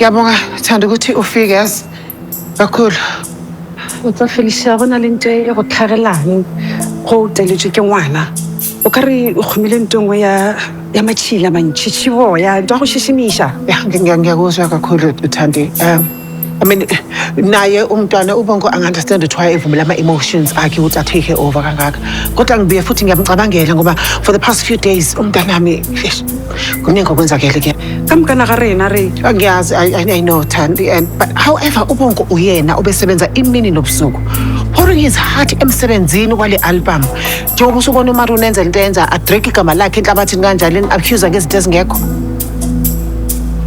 Ngiyabonga Thando ukuthi ufike yazi kakhulu. O tla Felicia bona le ntwe e go tlhagelang go teletswe ke ngwana. O ka re o khomile ntongwe ya machila mantšhitšhibo ya ntwa go shishimisha. Ngiyakuzwa kakhulu Thandi. I mean naye umntwana ubongo angunderstand why evumela ama-emotions akhe ukuthi atake over kangaka. Kodwa ngibuye futhi ngiyamcabangela ngoba for the past few days umntanami kuningi okwenzakele ke. Kamkana ga rena re. Ngiyazi I know Thandi but however ubongo uyena obesebenza imini nobusuku. Pouring his heart emsebenzini kwale album. Njengoba usubona uMaru nenza into enza adrek igama lakhe enhlabathini kanjalo accuse ngezinto ezingekho.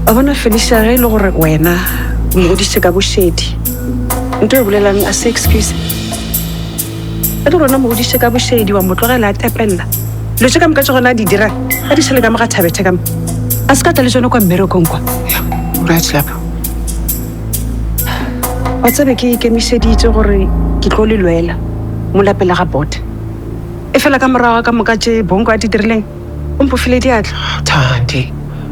Abona Felicia re le gore wena mo di seka boshedi. Ntwe e bolelang a se excuse. E le rona mo di seka boshedi wa motlogela a tepella. Le tsheka mka tsogona di dira. A di sele ka mga thabethe ka. A se ka tla le tsone kwa mmerekong kwa. Right lapha. Wa tsebe ke ikemiseditse gore ke tlo le lwela mo lapela ga bot. E fela ka morago ka moka tse bongo a di dirileng. O mpofile diatla. Thandi.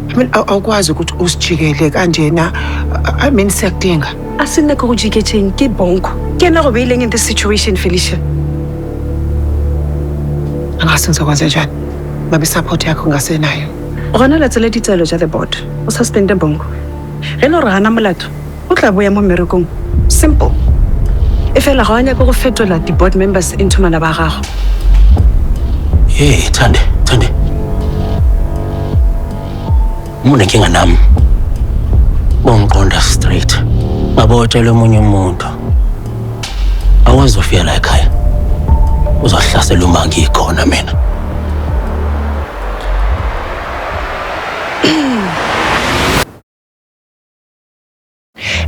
I mean awukwazi ukuthi usijikele kanjena. I mean siyakudinga. Asine go jiketseng ke bongo. Ke na go beileng in this situation Felicia. Angase ngizokwenza njani? Babe support yakho ngasenayo. Gona la tsela ditselo tsa the board. O suspend bongo. Ge no re hana molato. O tla boya mo mmerekong. Simple. E fela ga anya go fetola di board members into mana ba gago. Hey Thande. Muna nkinga nami. Bongiqonda straight. Ngabotshela omunye umuntu. Awazofika la ekhaya. Uzohlasela uma ngikhona mina.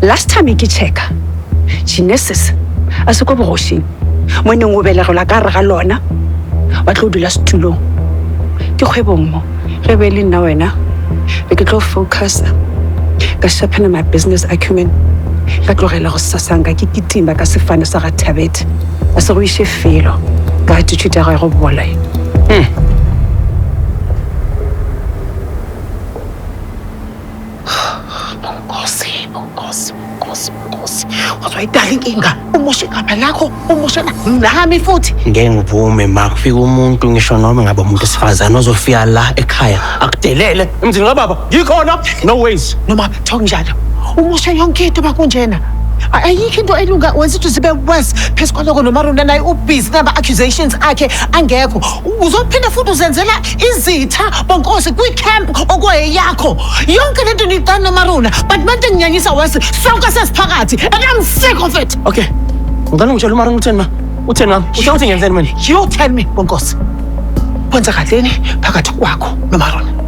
Last time ke checka. Genesis asiko bogoshing. Mone ngobela go la ka re ga lona. Wa tlo dula setulong. Ke kgwebong mo. Re be le nna wena. Ke tlo focus ka sharpen my business acumen. Ka tlogela go sasanga ke kitimba ka sefane sa ga Thabet. A se go ishe felo. Ka attitude ya go bola. Nkosi. Wazwayidala inkinga. Umoshe igama lakho, umoshe nami futhi. Ngeke ngivume makufika umuntu ngisho noma ngabe umuntu esifazana ozofika la ekhaya akudelele emzini kababa. Ngikhona. No ways. Noma thongjalo. Umoshe yonke into bakunjena. Ayikho into elunga wenza ukuthi sibe worse. Phese kwaloko noMaru naye ubusy naba accusations akhe angekho. Uzophinda futhi uzenzela izitha bonkosi kwi-camp okweyakho. Yonke lento nidana noMaruna but manje nginyanyisa wese sonke sesiphakathi and I'm sick of it. Okay. Ngicela ngitshela uMaru utheni na? Utheni na? Usho ukuthi ngenzeni mina? You tell me bonkosi. Kwenzakaleni phakathi kwakho noMaruna?